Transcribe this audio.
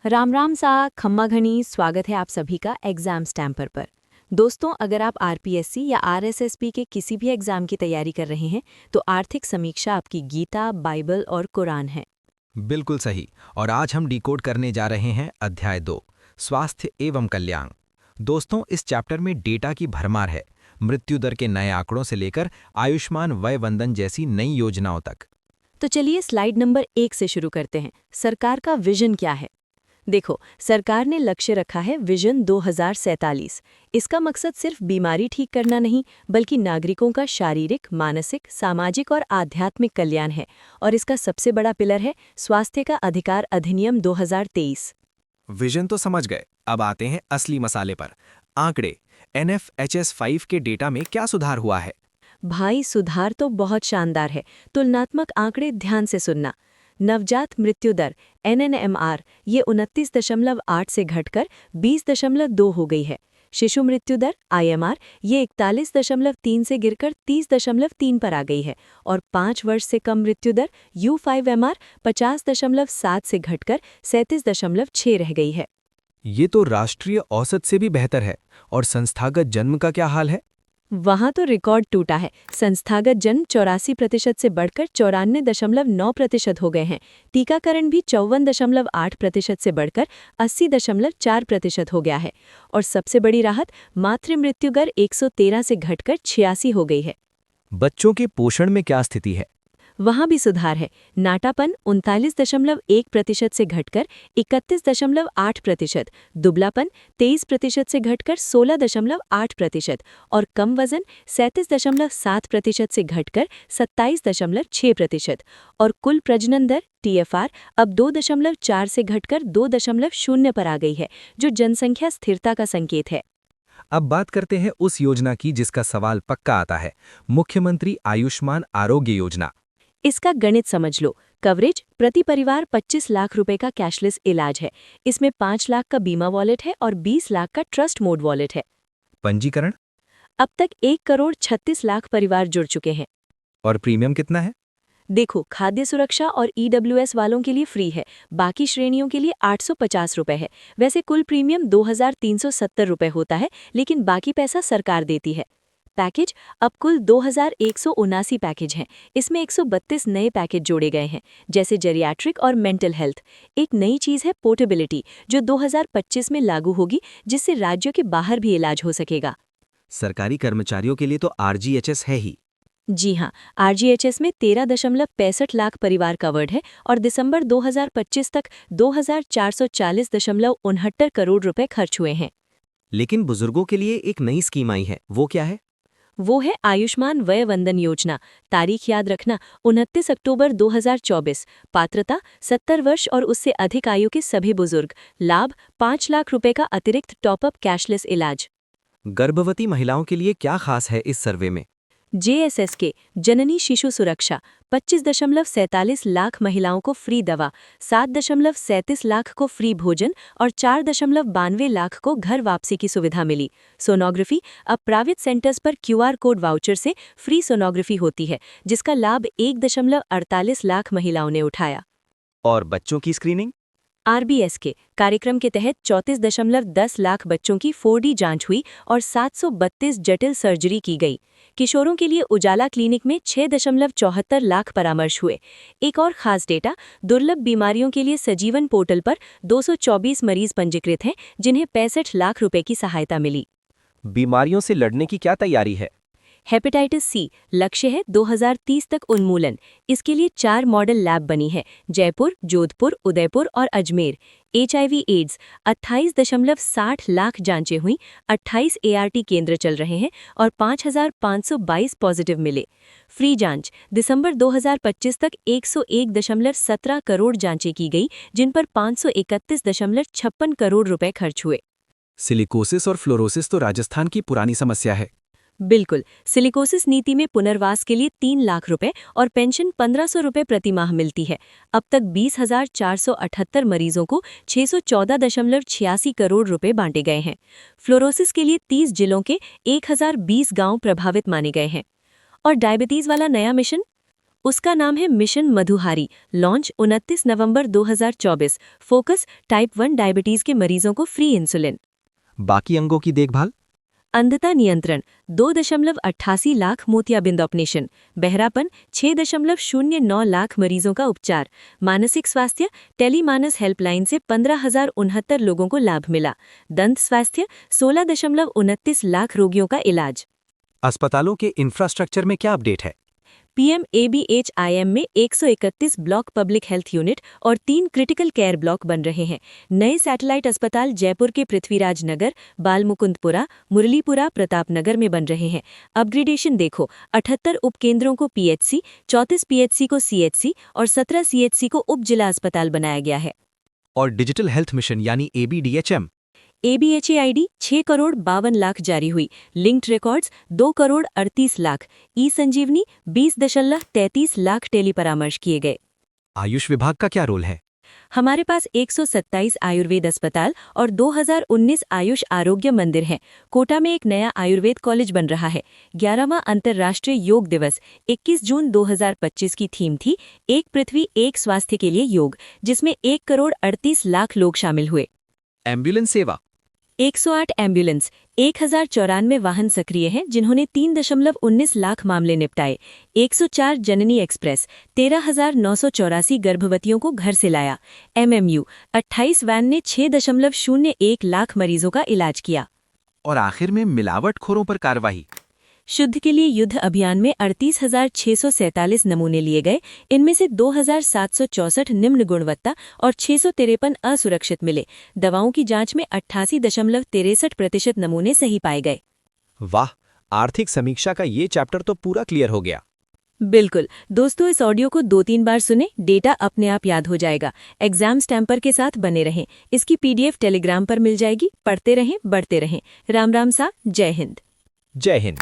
राम राम सा खम्मा घनी स्वागत है आप सभी का एग्जाम स्टैम्पर पर। दोस्तों, अगर आप आरपीएससी या आरएसएसबी के किसी भी एग्जाम की तैयारी कर रहे हैं तो आर्थिक समीक्षा आपकी गीता, बाइबल और कुरान है। बिल्कुल सही। और आज हम डिकोड करने जा रहे हैं अध्याय 2, स्वास्थ्य एवं कल्याण। दोस्तों, इस चैप्टर में डेटा की भरमार है, मृत्यु दर के नए आंकड़ों से लेकर आयुष्मान वय वंदन जैसी नई योजनाओं तक। तो चलिए स्लाइड नंबर 1 से शुरू करते हैं। सरकार का विजन क्या है? देखो, सरकार ने लक्ष्य रखा है विजन 2047। इसका मकसद सिर्फ बीमारी ठीक करना नहीं, बल्कि नागरिकों का शारीरिक, मानसिक, सामाजिक और आध्यात्मिक कल्याण है। और इसका सबसे बड़ा पिलर है स्वास्थ्य का अधिकार अधिनियम 2023। विजन तो समझ गए, अब आते हैं असली मसाले पर। आंकड़े। NFHS5 के डेटा में क्या सुधार हुआ है? भाई, सुधार तो बहुत शानदार है। तुलनात्मक आंकड़े ध्यान से सुनना। नवजात मृत्यु दर NNMR ये 29.8 से घटकर 20.2 हो गई है। शिशु मृत्यु दर IMR ये 41.3 से गिरकर 30.3 पर आ गई है। और 5 वर्ष से कम मृत्यु दर U5MR 50.7 से घटकर 37.6 रह गई है। ये तो राष्ट्रीय औसत से भी बेहतर है। और संस्थागत जन्म का क्या हाल है? वहां तो रिकॉर्ड टूटा है। संस्थागत जन्म 84% से बढ़कर 94.9% हो गए हैं। टीकाकरण भी 54.8% से बढ़कर 80.4% हो गया है। और सबसे बड़ी राहत, मातृ मृत्यु दर 113 से घटकर 86 हो गई है। बच्चों के पोषण में क्या स्थिति है? वहां भी सुधार है। नाटापन 39.1% से घटकर 31.8%, दुबलापन 23% से घटकर 16.8% और कम वजन 37.7% से घटकर 27.6%। और कुल प्रजनन दर TFR अब 2.4 से घटकर 2.0 पर आ गई है, जो जनसंख्या स्थिरता का संकेत है। अब बात करते हैं उस योजना की जिसका सवाल पक्का आता है, मुख्यमंत्री आयुष्मान आरोग्य योजना। इसका गणित समझ लो। कवरेज प्रति परिवार 25 लाख रुपए का कैशलेस इलाज है। इसमें 5 लाख का बीमा वॉलेट है और 20 लाख का ट्रस्ट मोड वॉलेट है। पंजीकरण? अब तक 1 करोड़ 36 लाख परिवार जुड़ चुके हैं। और प्रीमियम कितना है? देखो, खाद्य सुरक्षा और EWS वालों के लिए फ्री है। बाकी श्रेणियों के लिए 850 रुपए है। वैसे कुल प्रीमियम 2370 रुपए होता है, लेकिन बाकी पैसा सरकार देती है। पैकेज अब कुल 2179 पैकेज हैं। इसमें 132 नए पैकेज जोड़े गए हैं, जैसे जेरियाट्रिक और मेंटल हेल्थ। एक नई चीज़ है पोर्टेबिलिटी, जो 2025 में लागू होगी, जिससे राज्यों के बाहर भी इलाज हो सकेगा। सरकारी कर्मचारियों के लिए तो RGHS है ही। जी हाँ, RGHS में 13.65 लाख परिवार कवर्ड है और दिसंबर 2025 तक 2440.69 करोड़ रुपए खर्च हुए हैं। लेकिन बुजुर्गों के लिए एक नई स्कीम आई है, वो क्या है? वो है आयुष्मान वय वंदन योजना। तारीख याद रखना, 29 अक्टूबर 2024। पात्रता 70 वर्ष और उससे अधिक आयु के सभी बुजुर्ग। लाभ 5 लाख रुपए का अतिरिक्त टॉपअप कैशलेस इलाज। गर्भवती महिलाओं के लिए क्या खास है इस सर्वे में? JSSK जननी शिशु सुरक्षा 25.47 लाख महिलाओं को फ्री दवा, 7.37 लाख को फ्री भोजन और 4.92 लाख को घर वापसी की सुविधा मिली। सोनोग्राफी अब प्राइवेट सेंटर्स पर QR कोड वाउचर से फ्री सोनोग्राफी होती है, जिसका लाभ 1.48 लाख महिलाओं ने उठाया। और बच्चों की स्क्रीनिंग? RBSK कार्यक्रम के तहत 34.10 लाख बच्चों की 4D जांच हुई और 732 जटिल सर्जरी की गई। किशोरों के लिए उजाला क्लिनिक में 6.74 लाख परामर्श हुए। एक और खास डेटा, दुर्लभ बीमारियों के लिए सजीवन पोर्टल पर 224 मरीज पंजीकृत हैं, जिन्हें 65 लाख रुपए की सहायता मिली। बीमारियों से लड़ने की क्या तैयारी है? हेपेटाइटिस C लक्ष्य है 2030 तक उन्मूलन। इसके लिए 4 मॉडल लैब बनी है, जयपुर, जोधपुर, उदयपुर और अजमेर। HIV एड्स 28.60 लाख जांचें हुई, 28 ART केंद्र चल रहे हैं और 5522 पॉजिटिव मिले। फ्री जांच दिसंबर 2025 तक 101.17 करोड़ जांचें की गई, जिन पर 531.56 करोड़ रुपए खर्च हुए। सिलिकोसिस और फ्लोरोसिस तो राजस्थान की पुरानी समस्या है। बिल्कुल, सिलिकोसिस नीति में पुनर्वास के लिए 3 लाख रुपए और पेंशन 1500 रुपए प्रति माह मिलती है। अब तक 20,478 मरीजों को 614.86 करोड़ रुपए बांटे गए हैं। फ्लोरोसिस के लिए 30 जिलों के 1020 गांव प्रभावित माने गए हैं। और डायबिटीज वाला नया मिशन, उसका नाम है मिशन मधुहारी। लॉन्च 29 नवंबर 2024। फोकस टाइप 1 डायबिटीज के मरीजों को फ्री इंसुलिन। बाकी अंगों की देखभाल? अंधता नियंत्रण 2.88 लाख मोतियाबिंद ऑपरेशन। बहरापन 6.09 लाख मरीजों का उपचार। मानसिक स्वास्थ्य टेलीमानस हेल्पलाइन से 15,069 लोगों को लाभ मिला। दंत स्वास्थ्य 16.29 लाख रोगियों का इलाज। अस्पतालों के इंफ्रास्ट्रक्चर में क्या अपडेट है? PMABHIM में 131 ब्लॉक पब्लिक हेल्थ यूनिट और 3 क्रिटिकल केयर ब्लॉक बन रहे हैं। नए सैटेलाइट अस्पताल जयपुर के पृथ्वीराज नगर, बालमुकुंदपुरा, मुरलीपुरा, प्रतापनगर में बन रहे हैं। अपग्रेडेशन देखो, 78 उपकेंद्रों को PHC, 34 PHC को CHC और 17 CHC को उप जिला अस्पताल बनाया गया है। और डिजिटल हेल्थ मिशन यानी ABDHM? ABHAID 6 करोड़ 52 लाख जारी हुई। Linked records 2 crore 38 lakh. E Sanjeevani 20.33 lakh tele परामर्श किए गए। आयुष विभाग का क्या रोल है? हमारे पास 127 आयुर्वेद अस्पताल और 2019 आयुष आरोग्य मंदिर हैं। कोटा में एक नया आयुर्वेद कॉलेज बन रहा है। 11वां अंतर्राष्ट्रीय योग दिवस 21 जून 2025 की थीम थी एक पृथ्वी एक स्वास्थ्य के लिए योग, जिसमें 1 करोड़ 38 लाख लोग शामिल हुए। एम्बुलेंस सेवा? 108 एम्बुलेंस, 1094 वाहन सक्रिय हैं जिन्होंने 3.19 लाख मामले निपटाए। 104 जननी एक्सप्रेस, 13,984 गर्भवतियों को घर से लाया। MMU 28 वैन ने 6.01 लाख मरीजों का इलाज किया। और आखिर में मिलावटखोरों पर कार्रवाई? शुद्ध के लिए युद्ध अभियान में 38,647 नमूने लिए गए। इनमें से 2,764 निम्न गुणवत्ता और 653 असुरक्षित मिले। दवाओं की जांच में 88.63% नमूने सही पाए गए। वाह, आर्थिक समीक्षा का ये चैप्टर तो पूरा क्लियर हो गया। बिल्कुल दोस्तों, इस ऑडियो को 2-3 बार सुने, डेटा अपने आप याद हो जाएगा। एग्जाम स्टैम्पर के साथ बने रहें। इसकी PDF टेलीग्राम पर मिल जाएगी। पढ़ते रहें, बढ़ते रहें। राम राम सा, जय हिंद। जय हिंद।